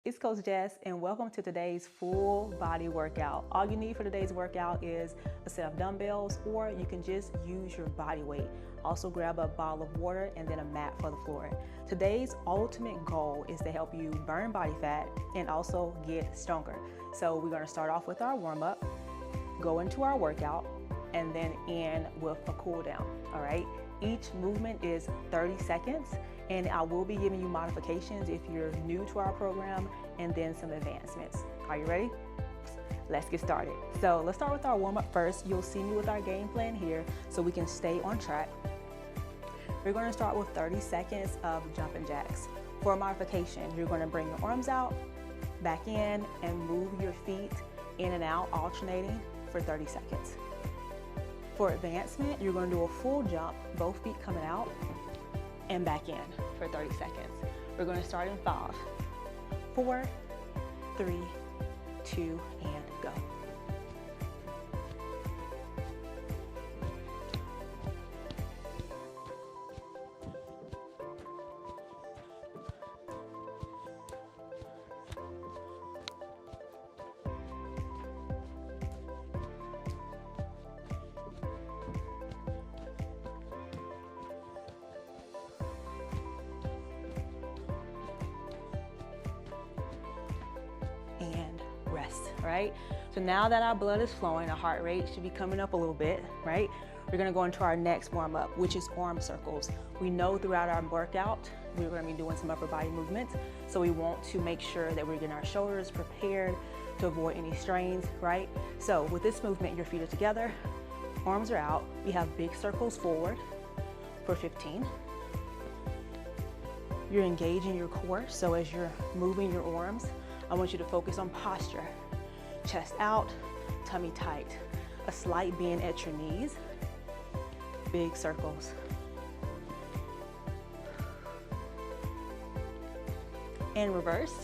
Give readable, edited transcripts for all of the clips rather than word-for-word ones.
It's Coach Jess, and welcome to today's full body workout. All you need for today's workout is a set of dumbbells, or you can just use your body weight. Also grab a bottle of water and then a mat for the floor. Today's ultimate goal is to help you burn body fat and also get stronger. So we're gonna start off with our warm up, go into our workout, and then end with a cool down, all right? Each movement is 30 seconds, and I will be giving you modifications if you're new to our program, and then some advancements. Are you ready? Let's get started. So let's start with our warm-up first. You'll see me with our game plan here so we can stay on track. We're gonna start with 30 seconds of jumping jacks. For modification, you're gonna bring your arms out, back in, and move your feet in and out, alternating for 30 seconds. For advancement, you're gonna do a full jump, both feet coming out and back in for 30 seconds. We're gonna start in 5, 4, 3, 2, and go. And rest, right? So now that our blood is flowing, our heart rate should be coming up a little bit, right? We're gonna go into our next warm up, which is arm circles. We know throughout our workout, we're gonna be doing some upper body movements. So we want to make sure that we're getting our shoulders prepared to avoid any strains, right? So with this movement, your feet are together, arms are out. We have big circles forward for 15. You're engaging your core. So as you're moving your arms, I want you to focus on posture. Chest out, tummy tight. A slight bend at your knees. Big circles. And reverse.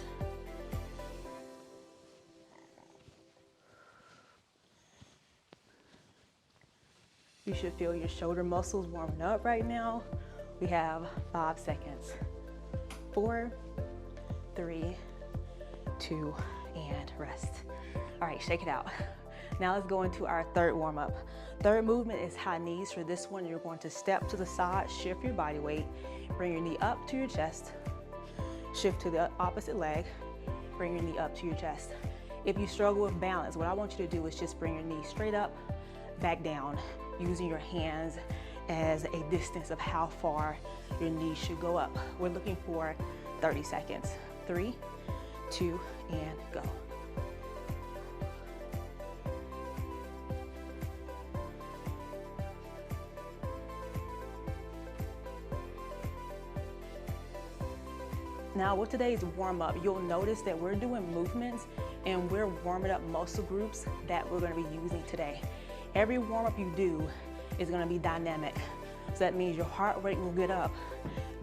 You should feel your shoulder muscles warming up right now. We have 5 seconds. 4, 3, 2, and rest. All right, shake it out. Now let's go into our third warm up. Third movement is high knees. For this one, you're going to step to the side, shift your body weight, bring your knee up to your chest, shift to the opposite leg, bring your knee up to your chest. If you struggle with balance, what I want you to do is just bring your knee straight up, back down, using your hands as a distance of how far your knee should go up. We're looking for 30 seconds. 3, 2, and go. Now with today's warm up, you'll notice that we're doing movements and we're warming up muscle groups that we're gonna be using today. Every warm up you do is gonna be dynamic. So that means your heart rate will get up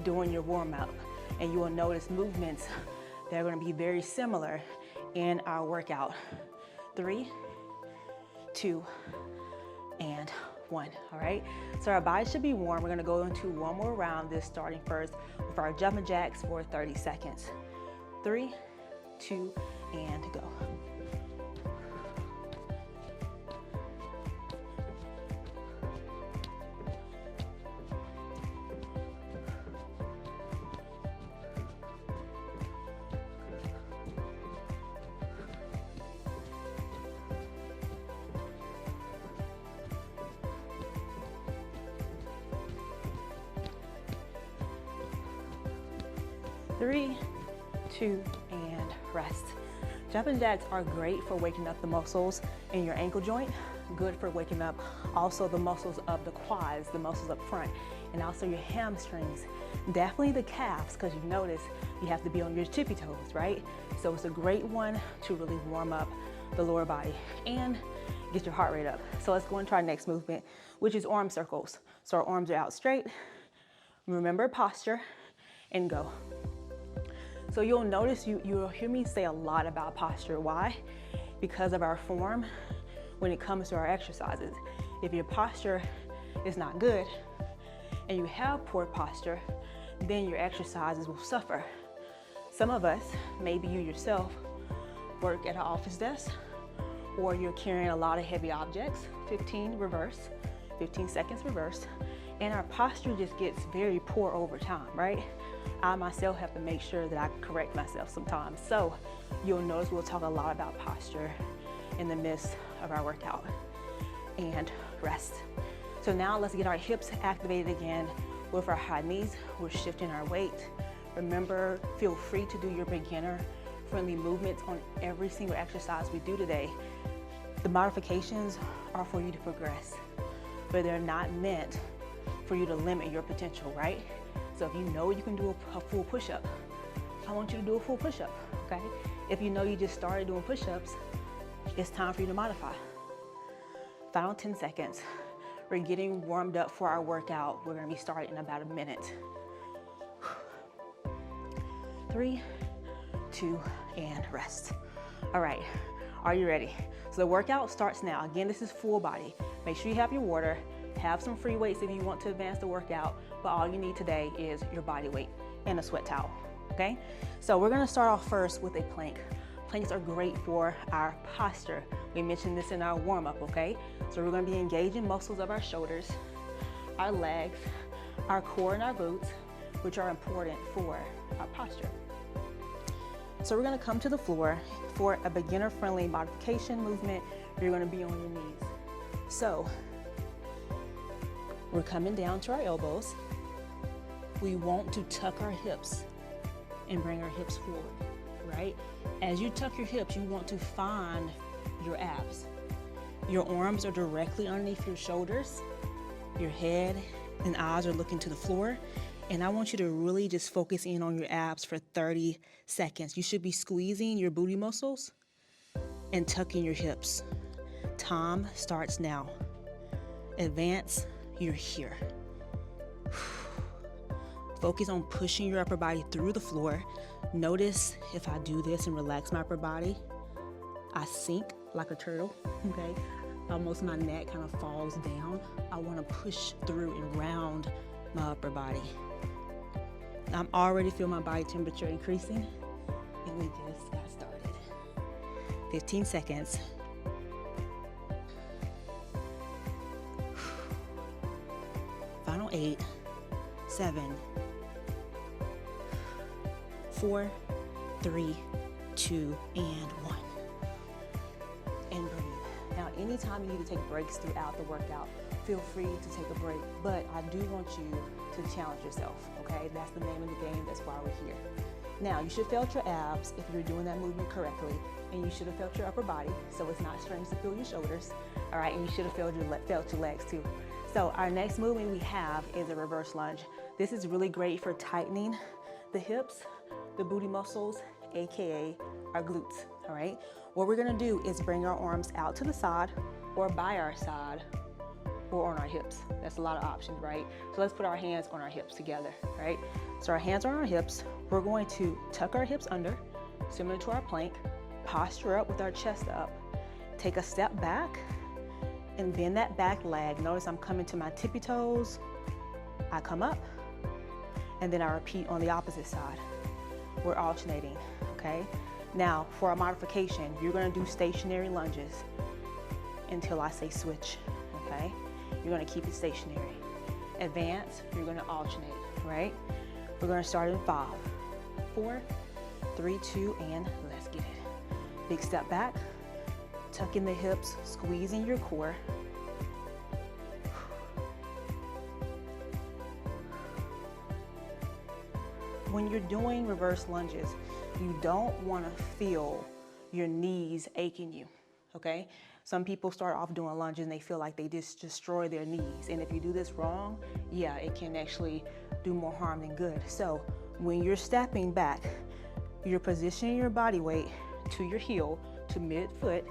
during your warm up, and you will notice movements that are gonna be very similar in our workout. 3, 2, and 1, all right? So our body should be warm. We're gonna go into one more round, this starting first with our jumping jacks for 30 seconds. 3, 2, and go. Three, 2, and rest. Jumping jacks are great for waking up the muscles in your ankle joint, good for waking up also the muscles of the quads, the muscles up front, and also your hamstrings. Definitely the calves, because you notice you have to be on your tippy toes, right? So it's a great one to really warm up the lower body and get your heart rate up. So let's go into our next movement, which is arm circles. So our arms are out straight. Remember posture, and go. So you'll notice, you'll hear me say a lot about posture. Why? Because of our form when it comes to our exercises. If your posture is not good and you have poor posture, then your exercises will suffer. Some of us, maybe you yourself, work at an office desk, or you're carrying a lot of heavy objects. 15 seconds reverse, and our posture just gets very poor over time, right? I myself have to make sure that I correct myself sometimes. So you'll notice we'll talk a lot about posture in the midst of our workout. And rest. So now let's get our hips activated again with our high knees. We're shifting our weight. Remember, feel free to do your beginner friendly movements on every single exercise we do today. The modifications are for you to progress, but they're not meant for you to limit your potential, right? So if you know you can do a full push-up, I want you to do a full push-up, okay? If you know you just started doing push-ups, it's time for you to modify. Final 10 seconds. We're getting warmed up for our workout. We're gonna be starting in about a minute. 3, 2, and rest. All right, are you ready? So the workout starts now. Again, this is full body. Make sure you have your water, have some free weights if you want to advance the workout, but all you need today is your body weight and a sweat towel, okay? So we're gonna start off first with a plank. Planks are great for our posture. We mentioned this in our warm-up, okay? So we're gonna be engaging muscles of our shoulders, our legs, our core, and our glutes, which are important for our posture. So we're gonna come to the floor for a beginner-friendly modification movement. You're gonna be on your knees. So we're coming down to our elbows. We want to tuck our hips and bring our hips forward, right? As you tuck your hips, you want to find your abs. Your arms are directly underneath your shoulders. Your head and eyes are looking to the floor. And I want you to really just focus in on your abs for 30 seconds. You should be squeezing your booty muscles and tucking your hips. Time starts now. Advance, you're here. Focus on pushing your upper body through the floor. Notice if I do this and relax my upper body, I sink like a turtle, okay? Almost my neck kind of falls down. I want to push through and round my upper body. I'm already feeling my body temperature increasing, and we just got started. 15 seconds. Final 8, 7, 4, 3, 2, and 1. And breathe. Now, anytime you need to take breaks throughout the workout, feel free to take a break, but I do want you to challenge yourself, okay? That's the name of the game, that's why we're here. Now, you should felt your abs if you're doing that movement correctly, and you should have felt your upper body, so it's not strange to feel your shoulders, all right? And you should have felt your legs too. So our next movement we have is a reverse lunge. This is really great for tightening the hips, the booty muscles, AKA our glutes, all right? What we're gonna do is bring our arms out to the side or by our side or on our hips. That's a lot of options, right? So let's put our hands on our hips together, right? So our hands are on our hips. We're going to tuck our hips under, similar to our plank, posture up with our chest up, take a step back and bend that back leg. Notice I'm coming to my tippy toes. I come up and then I repeat on the opposite side. We're alternating, okay? Now for our modification, you're gonna do stationary lunges until I say switch, okay? You're gonna keep it stationary. Advance, you're gonna alternate, right? We're gonna start in 5, 4, 3, 2, and let's get it. Big step back, tuck in the hips, squeezing your core. When you're doing reverse lunges, you don't wanna feel your knees aching you, okay? Some people start off doing lunges and they feel like they just destroy their knees. And if you do this wrong, yeah, it can actually do more harm than good. So when you're stepping back, you're positioning your body weight to your heel, to mid-foot,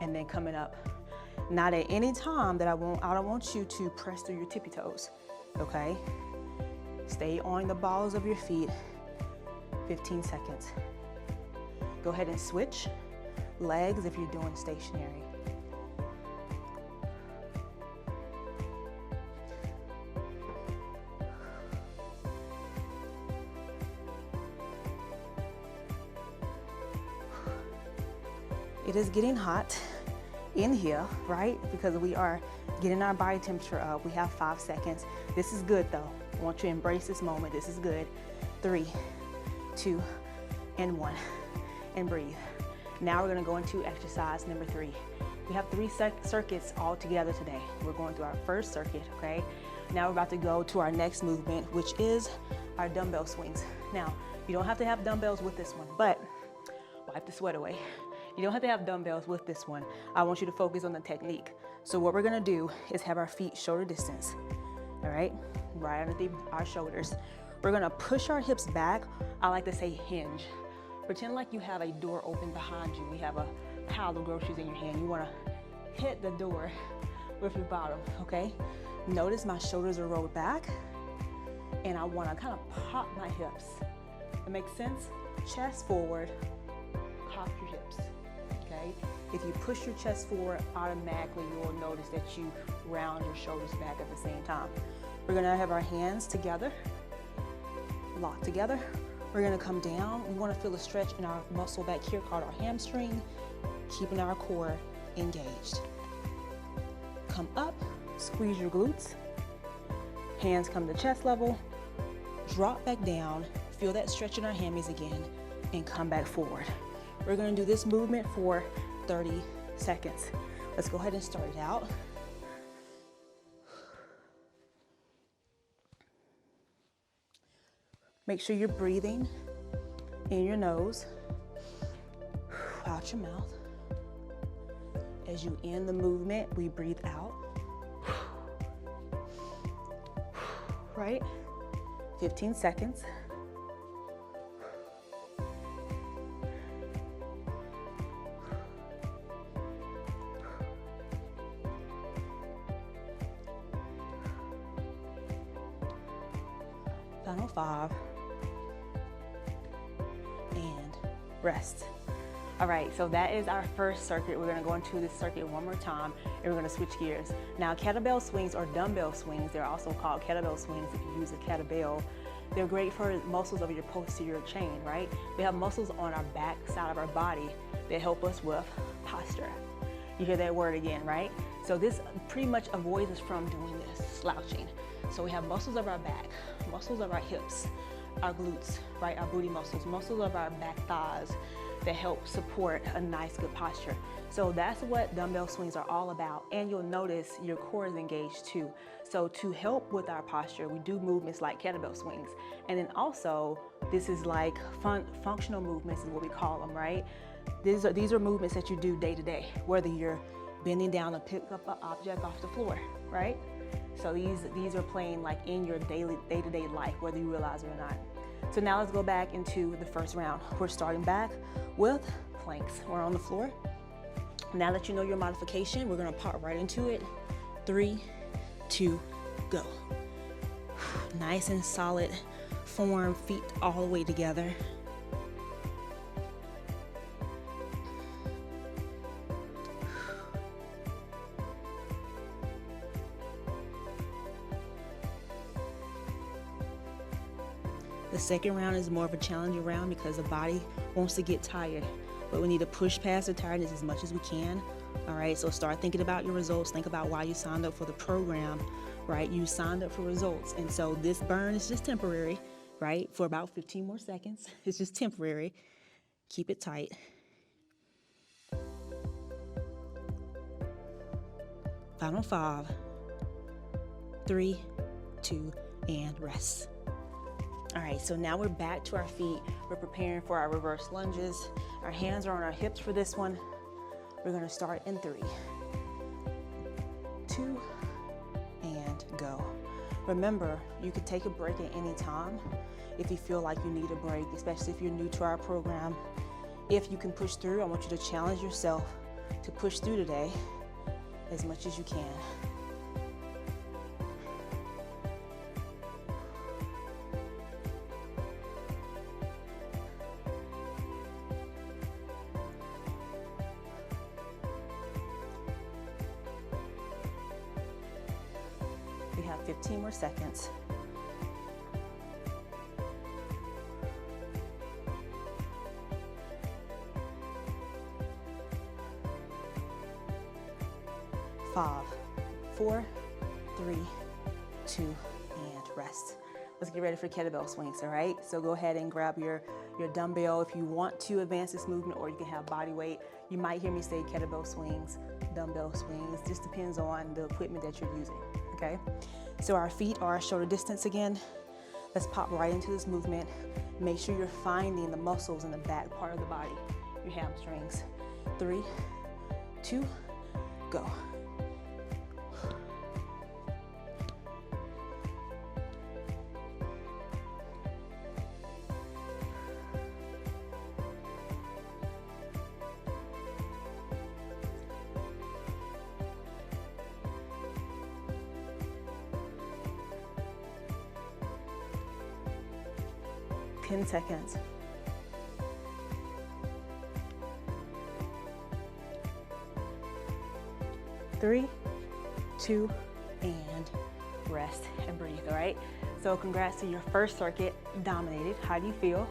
and then coming up. Not at any time that I don't want you to press through your tippy toes, okay? Stay on the balls of your feet, 15 seconds. Go ahead and switch legs if you're doing stationary. It is getting hot in here, right? Because we are getting our body temperature up. We have 5 seconds. This is good though. I want you to embrace this moment. This is good. 3, 2, and 1, and breathe. Now we're gonna go into exercise number 3. We have 3 circuits all together today. We're going through our first circuit, okay? Now we're about to go to our next movement, which is our dumbbell swings. Now, you don't have to have dumbbells with this one, but wipe the sweat away. You don't have to have dumbbells with this one. I want you to focus on the technique. So what we're gonna do is have our feet shoulder distance, all right? Right underneath our shoulders. We're gonna push our hips back. I like to say hinge. Pretend like you have a door open behind you. We have a pile of groceries in your hand. You wanna hit the door with your bottom, okay? Notice my shoulders are rolled back, and I wanna kind of pop my hips. That makes sense? Chest forward, pop your hips, okay? If you push your chest forward, automatically you'll notice that you round your shoulders back at the same time. We're gonna have our hands together, locked together. We're gonna come down. We wanna feel a stretch in our muscle back here called our hamstring, keeping our core engaged. Come up, squeeze your glutes. Hands come to chest level, drop back down, feel that stretch in our hammies again, and come back forward. We're gonna do this movement for 30 seconds. Let's go ahead and start it out. Make sure you're breathing in your nose, out your mouth. As you end the movement, we breathe out. Right? 15 seconds. Final 5. And rest. All right, so that is our first circuit. We're gonna go into this circuit one more time, and we're gonna switch gears. Now, kettlebell swings or dumbbell swings, they're also called kettlebell swings if you use a kettlebell. They're great for muscles of your posterior chain, right? We have muscles on our back side of our body that help us with posture. You hear that word again, right? So this pretty much avoids us from doing this, slouching. So we have muscles of our back, muscles of our hips, our glutes, right? Our booty muscles, muscles of our back thighs that help support a nice, good posture. So that's what dumbbell swings are all about. And you'll notice your core is engaged too. So to help with our posture, we do movements like kettlebell swings. And then also, this is like functional movements is what we call them, right? These are movements that you do day to day, whether you're bending down to pick up an object off the floor, right? So these are playing like in your day-to-day life, whether you realize it or not. So now let's go back into the first round. We're starting back with planks. We're on the floor. Now that you know your modification, we're gonna pop right into it. 3, 2, go. Nice and solid form, feet all the way together. The second round is more of a challenging round because the body wants to get tired, but we need to push past the tiredness as much as we can. All right, so start thinking about your results. Think about why you signed up for the program, right? You signed up for results. And so this burn is just temporary, right? For about 15 more seconds. It's just temporary. Keep it tight. Final 5, 3, 2, and rest. All right, so now we're back to our feet. We're preparing for our reverse lunges. Our hands are on our hips for this one. We're gonna start in 3, 2, and go. Remember, you can take a break at any time if you feel like you need a break, especially if you're new to our program. If you can push through, I want you to challenge yourself to push through today as much as you can. We have 15 more seconds. 5, 4, 3, 2, and rest. Let's get ready for kettlebell swings, all right? So go ahead and grab your dumbbell if you want to advance this movement, or you can have body weight. You might hear me say kettlebell swings, dumbbell swings, just depends on the equipment that you're using, okay? So our feet are shoulder distance again. Let's pop right into this movement. Make sure you're finding the muscles in the back part of the body, your hamstrings. 3, 2, go. 10 seconds. 3, 2, and rest and breathe, all right? So congrats to your first circuit, dominated. How do you feel?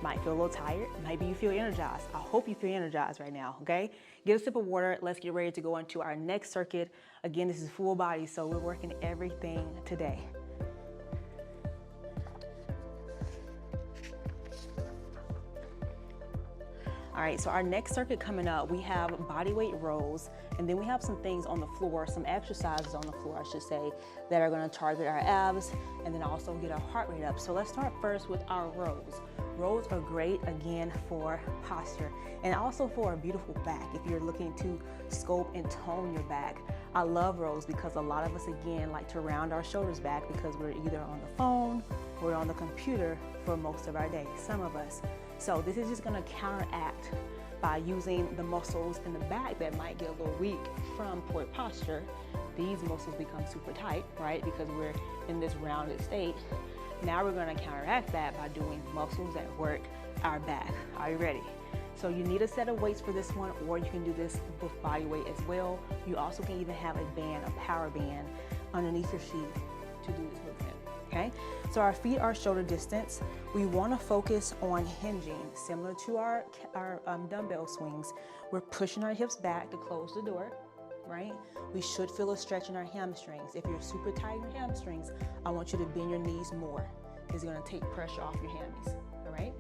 Might feel a little tired, maybe you feel energized. I hope you feel energized right now, okay? Get a sip of water, let's get ready to go into our next circuit. Again, this is full body, so we're working everything today. All right, so our next circuit coming up, we have body weight rows, and then we have some things on the floor, some exercises on the floor, I should say, that are gonna target our abs and then also get our heart rate up. So let's start first with our rows. Rows are great, again, for posture and also for a beautiful back if you're looking to sculpt and tone your back. I love rows because a lot of us, again, like to round our shoulders back because we're either on the phone or on the computer for most of our day, some of us. So this is just gonna counteract by using the muscles in the back that might get a little weak from poor posture. These muscles become super tight, right? Because we're in this rounded state. Now we're gonna counteract that by doing muscles that work our back. Are you ready? So you need a set of weights for this one, or you can do this with body weight as well. You also can even have a band, a power band underneath your feet to do this movement, okay? So our feet are shoulder distance. We wanna focus on hinging, similar to our dumbbell swings. We're pushing our hips back to close the door, right? We should feel a stretch in our hamstrings. If you're super tight in your hamstrings, I want you to bend your knees more. It's gonna take pressure off your hammies, all right?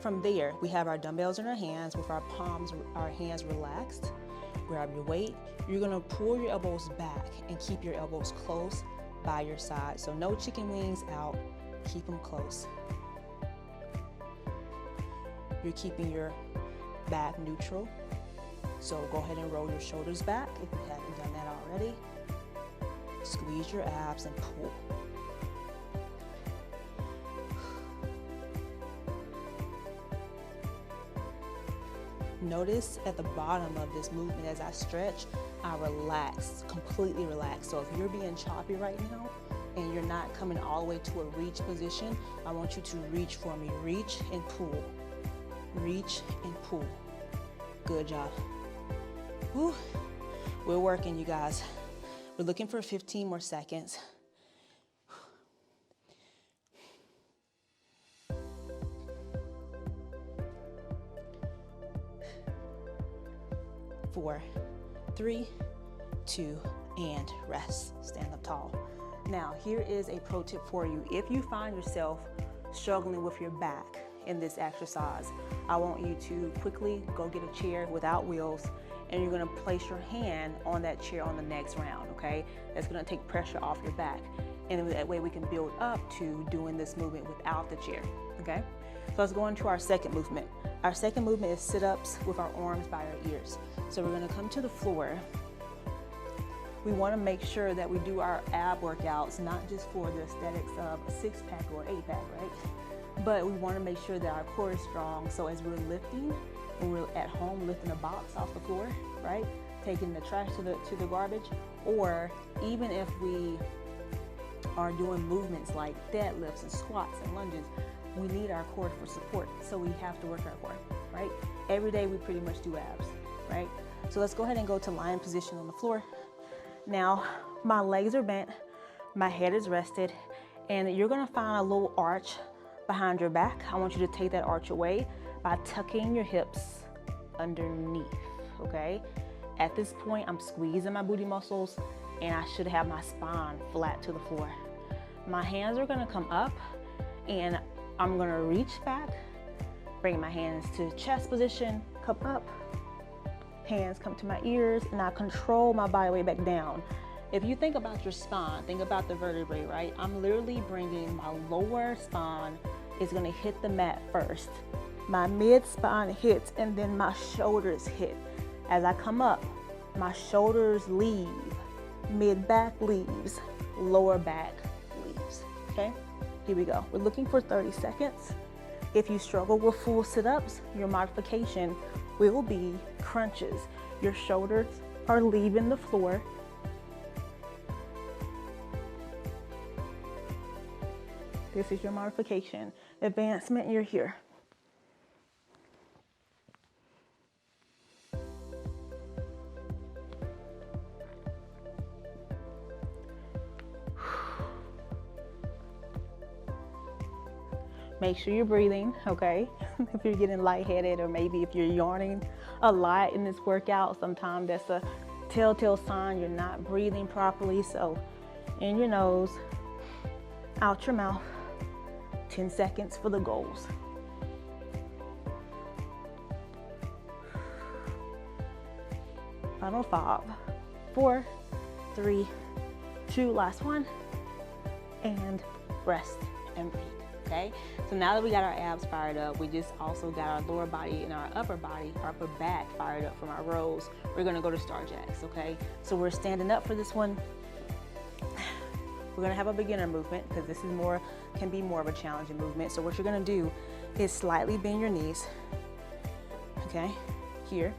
From there, we have our dumbbells in our hands with our palms, our hands relaxed. Grab your weight. You're gonna pull your elbows back and keep your elbows close by your side. So no chicken wings out, keep them close. You're keeping your back neutral. So go ahead and roll your shoulders back if you haven't done that already. Squeeze your abs and pull. Notice at the bottom of this movement as I stretch, I relax, completely relax. So if you're being choppy right now and you're not coming all the way to a reach position, I want you to reach for me. Reach and pull. Reach and pull. Good job. Whew. We're working, you guys. We're looking for 15 more seconds. 4, 3, 2, and rest. Stand up tall. Now, here is a pro tip for you. If you find yourself struggling with your back in this exercise, I want you to quickly go get a chair without wheels, and you're gonna place your hand on that chair on the next round, okay? That's gonna take pressure off your back. And that way we can build up to doing this movement without the chair, okay? So let's go into our second movement. Our second movement is sit-ups with our arms by our ears. So we're gonna come to the floor. We wanna make sure that we do our ab workouts, not just for the aesthetics of a 6-pack or 8-pack, right? But we wanna make sure that our core is strong. So as we're lifting, when we're at home lifting a box off the floor, right? Taking the trash to the garbage, or even if we are doing movements like deadlifts and squats and lunges, we need our core for support. So we have to work our core, right? Every day we pretty much do abs, right? So let's go ahead and go to lion position on the floor. Now, my legs are bent, my head is rested, and you're gonna find a little arch behind your back. I want you to take that arch away by tucking your hips underneath, okay? At this point, I'm squeezing my booty muscles and I should have my spine flat to the floor. My hands are gonna come up and I'm gonna reach back, bring my hands to chest position, come up, hands come to my ears, and I control my body weight back down. If you think about your spine, think about the vertebrae, right? I'm literally bringing my lower spine is gonna hit the mat first. My mid spine hits and then my shoulders hit. As I come up, my shoulders leave, mid back leaves, lower back leaves, okay? Here we go. We're looking for 30 seconds. If you struggle with full sit-ups, your modification will be crunches. Your shoulders are leaving the floor. This is your modification. Advancement, you're here. Make sure you're breathing, okay? If you're getting lightheaded or maybe if you're yawning a lot in this workout, sometimes that's a telltale sign you're not breathing properly. So in your nose, out your mouth, 10 seconds for the goals. Final 5, 4, 3, 2, last one, and rest and breathe. Okay, so now that we got our abs fired up, we just also got our lower body and our upper back fired up from our rows. We're gonna go to star jacks, okay? So we're standing up for this one. We're gonna have a beginner movement because this is can be more of a challenging movement. So what you're gonna do is slightly bend your knees, okay? Here.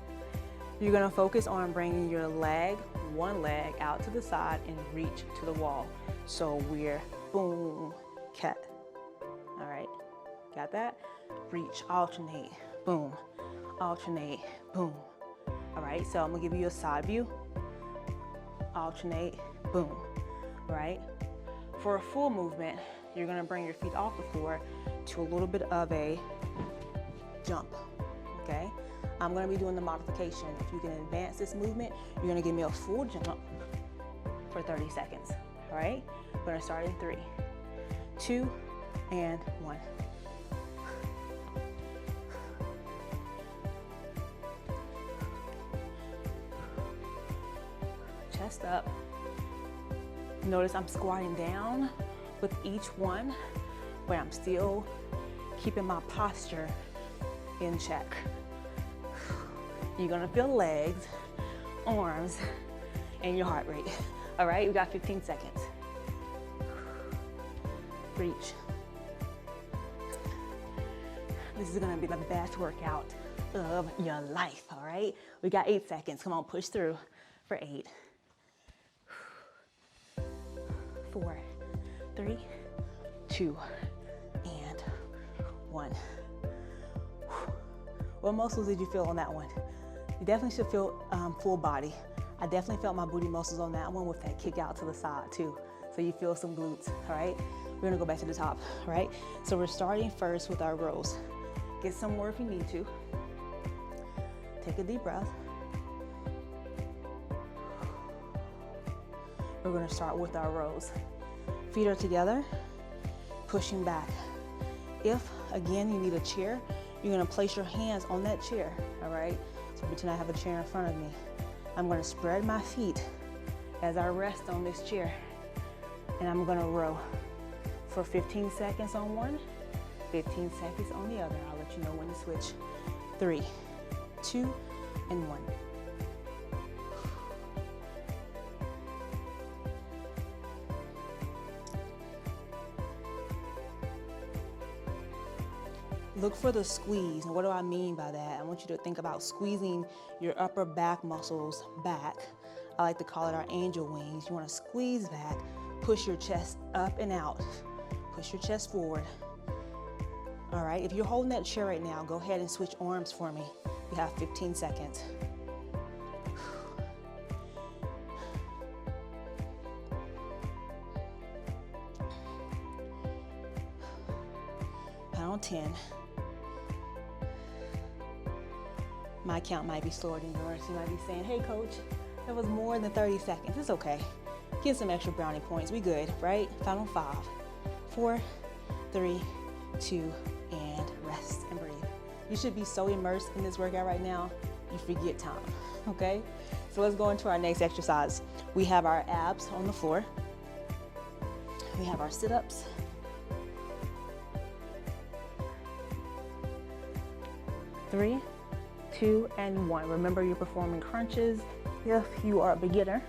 You're gonna focus on bringing your one leg out to the side and reach to the wall. So we're boom, cat. All right, got that? Reach, alternate, boom, alternate, boom. All right, so I'm gonna give you a side view, alternate, boom, all right? For a full movement, you're gonna bring your feet off the floor to a little bit of a jump, okay? I'm gonna be doing the modification. If you can advance this movement, you're gonna give me a full jump for 30 seconds, all right? We're gonna start in 3, 2, and 1. Chest up. Notice I'm squatting down with each one, but I'm still keeping my posture in check. You're gonna feel legs, arms, and your heart rate. All right, we got 15 seconds. Reach. This is gonna be the best workout of your life, all right? We got 8 seconds. Come on, push through for 8, 4, 3, 2, and 1. What muscles did you feel on that one? You definitely should feel full body. I definitely felt my booty muscles on that one with that kick out to the side too. So you feel some glutes, all right? We're gonna go back to the top, all right? So we're starting first with our rows. Get some more if you need to. Take a deep breath. We're gonna start with our rows. Feet are together, pushing back. If, again, you need a chair, you're gonna place your hands on that chair, all right? So pretend I have a chair in front of me. I'm gonna spread my feet as I rest on this chair, and I'm gonna row for 15 seconds on one, 15 seconds on the other. I'll let you know when to switch. 3, 2, and 1. Look for the squeeze. And what do I mean by that? I want you to think about squeezing your upper back muscles back. I like to call it our angel wings. You want to squeeze back, push your chest up and out. Push your chest forward. All right, if you're holding that chair right now, go ahead and switch arms for me. You have 15 seconds. Count on 10. My count might be slower than yours. You might be saying, hey coach, that was more than 30 seconds. It's okay. Get some extra brownie points. We good, right? Final 5, 4, 3, 2, and rest and breathe. You should be so immersed in this workout right now, you forget time, okay? So let's go into our next exercise. We have our abs on the floor. We have our sit-ups. Three, 2, and 1. Remember, you're performing crunches if you are a beginner.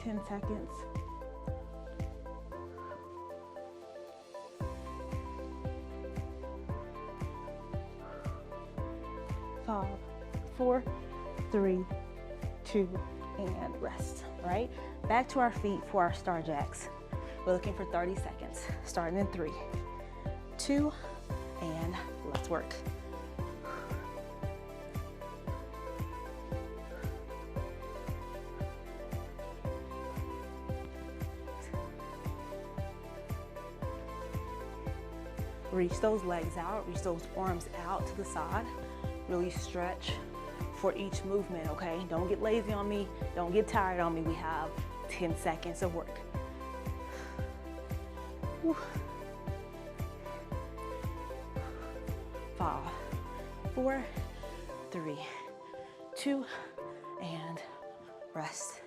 Ten seconds. 5, 4, 3, 2, and rest. All right, back to our feet for our star jacks. We're looking for 30 seconds, starting in 3, 2, and let's work. Reach those legs out, reach those arms out to the side. Really stretch for each movement, okay? Don't get lazy on me, don't get tired on me. We have 10 seconds of work. Whew. 5, 4, 3, 2, and rest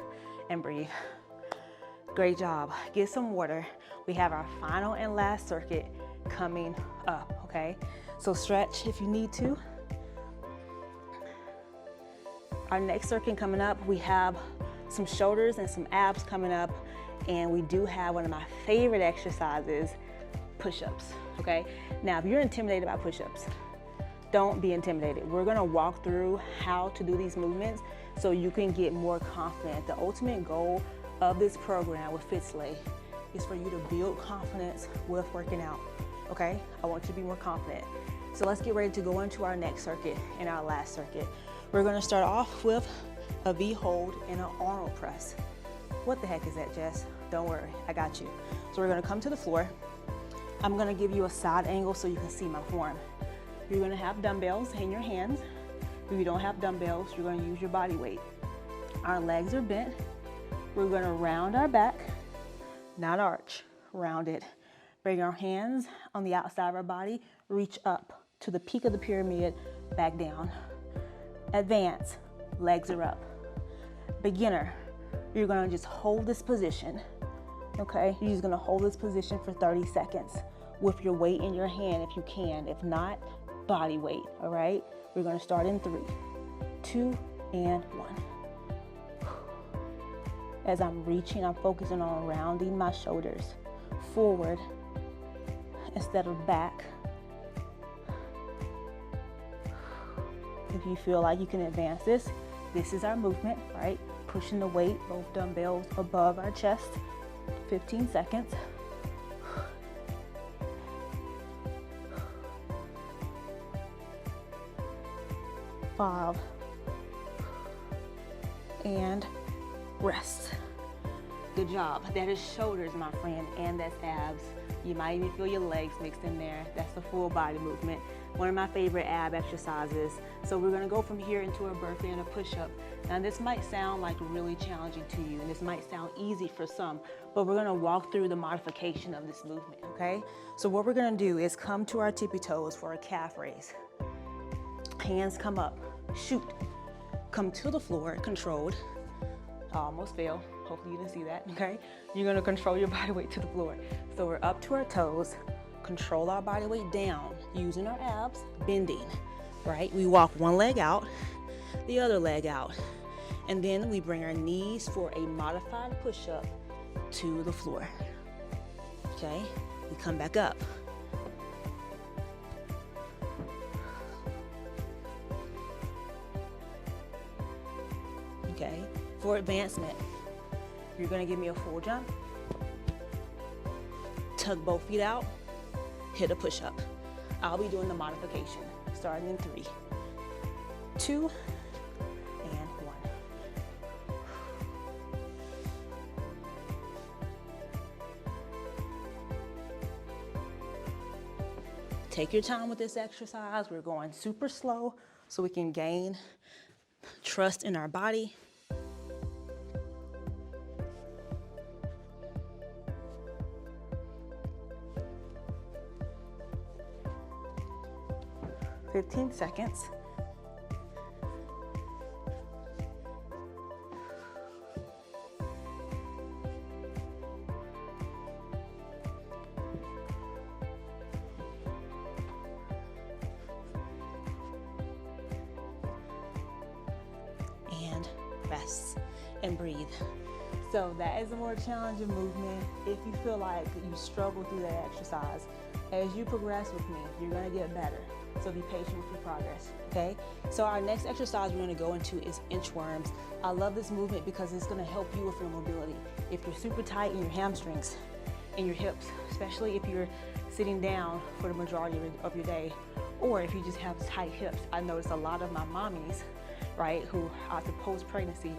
and breathe. Great job. Get some water. We have our final and last circuit coming up, okay? So stretch if you need to. Our next circuit coming up, we have some shoulders and some abs coming up, and we do have one of my favorite exercises, push-ups, okay? Now, if you're intimidated by push-ups, don't be intimidated. We're gonna walk through how to do these movements so you can get more confident. The ultimate goal of this program with FitSlay is for you to build confidence with working out, okay? I want you to be more confident. So let's get ready to go into our next circuit and our last circuit. We're gonna start off with a V hold and an Arnold press. What the heck is that, Jess? Don't worry, I got you. So we're gonna come to the floor. I'm gonna give you a side angle so you can see my form. You're gonna have dumbbells in your hands. If you don't have dumbbells, you're gonna use your body weight. Our legs are bent. We're gonna round our back, not arch, round it. Bring our hands on the outside of our body, reach up to the peak of the pyramid, back down. Advance, legs are up. Beginner, you're gonna just hold this position, okay? You're just gonna hold this position for 30 seconds with your weight in your hand if you can. If not, body weight, all right? We're gonna start in 3, 2, and 1. As I'm reaching, I'm focusing on rounding my shoulders forward instead of back. If you feel like you can advance this, this is our movement, right? Pushing the weight, both dumbbells above our chest, 15 seconds. 5, and rest. Good job. That is shoulders, my friend, and that's abs. You might even feel your legs mixed in there. That's the full body movement. One of my favorite ab exercises. So we're gonna go from here into a burpee and a push-up. Now this might sound like really challenging to you, and this might sound easy for some, but we're gonna walk through the modification of this movement, okay? So what we're gonna do is come to our tippy toes for a calf raise. Hands come up, shoot. Come to the floor, controlled. I almost fell. Hopefully you didn't see that, okay? You're gonna control your body weight to the floor. So we're up to our toes, control our body weight down, using our abs, bending, right? We walk one leg out, the other leg out, and then we bring our knees for a modified push-up to the floor, okay? We come back up. Okay, for advancement, you're gonna give me a full jump, tug both feet out, hit a push-up. I'll be doing the modification, starting in 3, 2, and 1. Take your time with this exercise. We're going super slow so we can gain trust in our body. "15 seconds. And rest and breathe. So that is a more challenging movement. If you feel like you struggle through that exercise, as you progress with me, you're gonna get better. So be patient with your progress, okay? So our next exercise we're gonna go into is inchworms. I love this movement because it's gonna help you with your mobility. If you're super tight in your hamstrings and your hips, especially if you're sitting down for the majority of your day, or if you just have tight hips. I notice a lot of my mommies, right, who after post-pregnancy,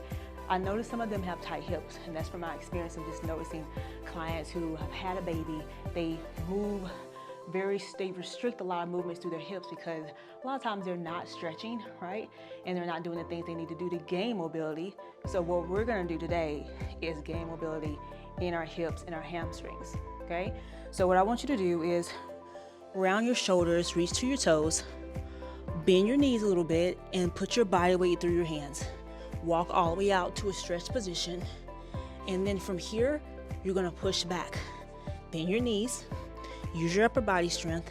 I notice some of them have tight hips, and that's from my experience of just noticing clients who have had a baby. They restrict a lot of movements through their hips because a lot of times they're not stretching, right? And they're not doing the things they need to do to gain mobility. So what we're gonna do today is gain mobility in our hips and our hamstrings, okay? So what I want you to do is round your shoulders, reach to your toes, bend your knees a little bit, and put your body weight through your hands. Walk all the way out to a stretched position. And then from here, you're gonna push back. Bend your knees, use your upper body strength,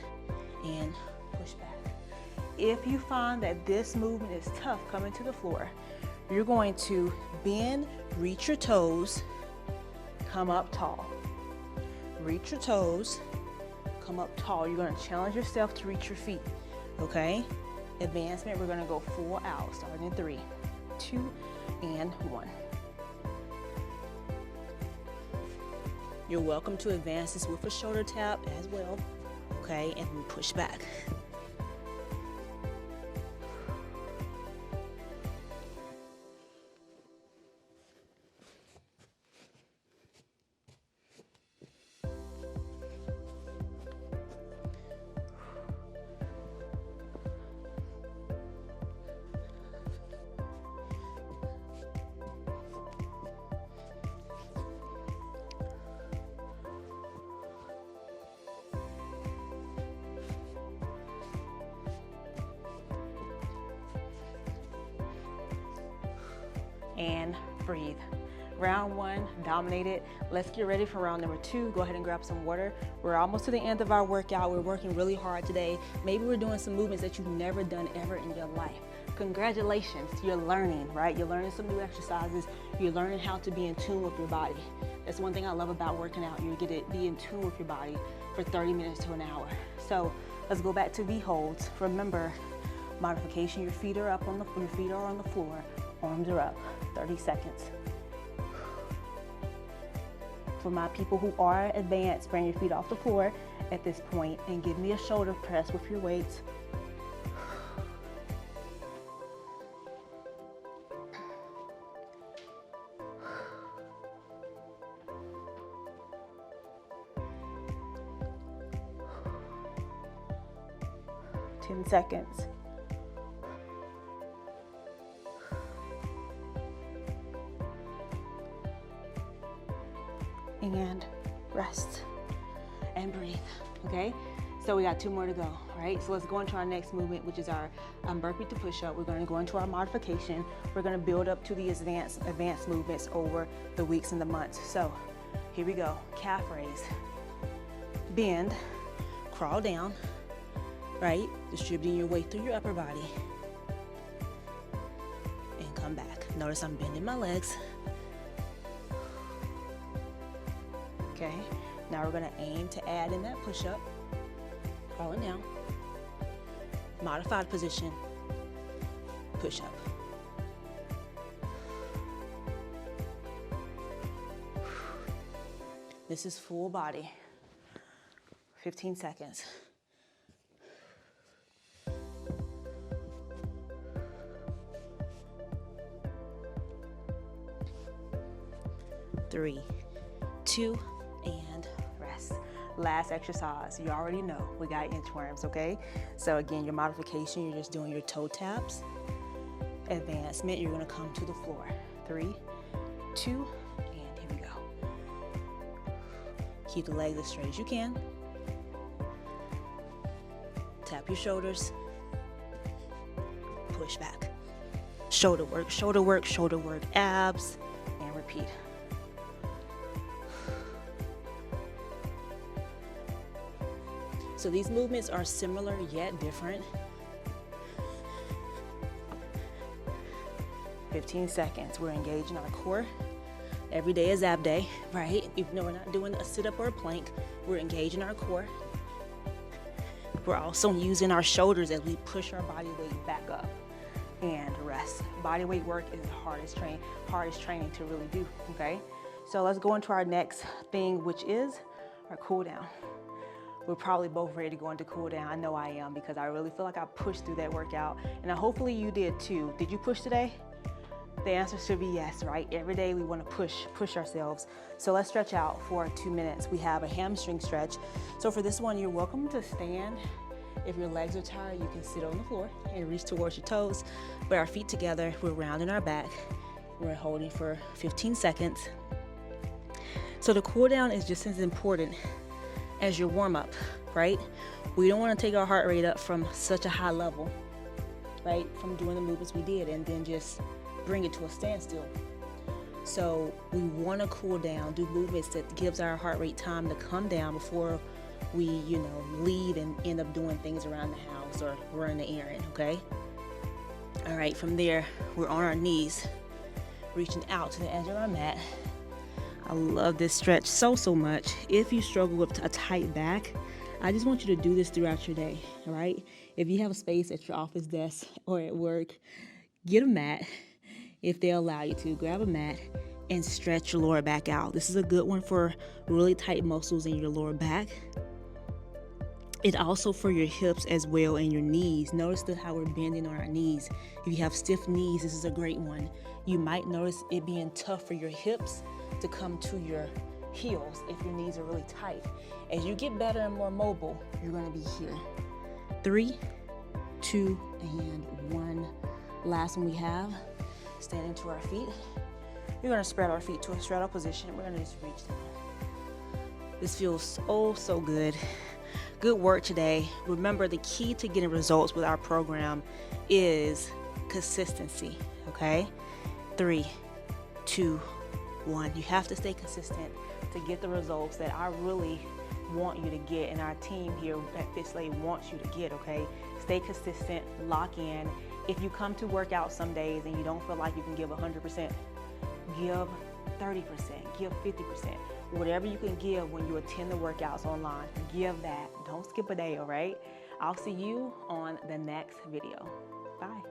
and push back. If you find that this movement is tough coming to the floor, you're going to bend, reach your toes, come up tall. Reach your toes, come up tall. You're gonna challenge yourself to reach your feet, okay? Advancement, we're gonna go full out, starting in 3, 2, and 1. You're welcome to advance this with a shoulder tap as well, okay? And then push back. And breathe. Round 1 dominated. Let's get ready for round number 2. Go ahead and grab some water. We're almost to the end of our workout. We're working really hard today. Maybe we're doing some movements that you've never done ever in your life. Congratulations, you're learning, right? You're learning some new exercises. You're learning how to be in tune with your body. That's one thing I love about working out. You get to be in tune with your body for 30 minutes to an hour. So let's go back to V holds. Remember, modification, your feet are on the floor, arms are up, 30 seconds. For my people who are advanced, bring your feet off the floor at this point and give me a shoulder press with your weights. Ten seconds. And rest and breathe, okay? So we got 2 more to go, all right? So let's go into our next movement, which is our burpee to push-up. We're gonna go into our modification. We're gonna build up to the advanced movements over the weeks and the months. So here we go, calf raise. Bend, crawl down, right? Distributing your weight through your upper body. And come back. Notice I'm bending my legs. Okay, now we're gonna aim to add in that push-up, crawling down, modified position, push-up. This is full body, 15 seconds. 3, 2, and rest. Last exercise, you already know we got inchworms, okay? So again, your modification, you're just doing your toe taps. Advancement, you're gonna come to the floor. 3, 2, and here we go. Keep the legs as straight as you can. Tap your shoulders. Push back. Shoulder work, shoulder work, shoulder work, abs, and repeat. So these movements are similar yet different. 15 seconds. We're engaging our core. Every day is ab day, right? Even though we're not doing a sit-up or a plank, we're engaging our core. We're also using our shoulders as we push our body weight back up and rest. Body weight work is the hardest training to really do, okay? So let's go into our next thing, which is our cool down. We're probably both ready to go into cool down. I know I am, because I really feel like I pushed through that workout, and hopefully you did too. Did you push today? The answer should be yes, right? Every day we want to push ourselves. So let's stretch out for 2 minutes. We have a hamstring stretch. So for this one, you're welcome to stand. If your legs are tired, you can sit on the floor and reach towards your toes. Put our feet together, we're rounding our back. We're holding for 15 seconds. So the cool down is just as important as your warm up, right? We don't want to take our heart rate up from such a high level, right? From doing the movements we did and then just bring it to a standstill. So we want to cool down, do movements that gives our heart rate time to come down before we, leave and end up doing things around the house or run the errand, okay? All right, from there, we're on our knees, reaching out to the edge of our mat. I love this stretch so much. If you struggle with a tight back, I just want you to do this throughout your day, all right? If you have a space at your office desk or at work, get a mat. If they allow you to, grab a mat and stretch your lower back out. This is a good one for really tight muscles in your lower back. It's also for your hips as well and your knees. Notice how we're bending on our knees. If you have stiff knees, this is a great one. You might notice it being tough for your hips to come to your heels if your knees are really tight. As you get better and more mobile, you're gonna be here. 3, 2, and 1. Last one we have, standing to our feet. We're gonna spread our feet to a straddle position. We're gonna just reach down. This feels so good. Good work today. Remember, the key to getting results with our program is consistency, okay? 3, 2, 1. You have to stay consistent to get the results that I really want you to get, and our team here at FitSlay wants you to get, okay? Stay consistent, lock in. If you come to work out some days and you don't feel like you can give 100%, give 30%, give 50%. Whatever you can give when you attend the workouts online, give that. Don't skip a day, all right? I'll see you on the next video. Bye.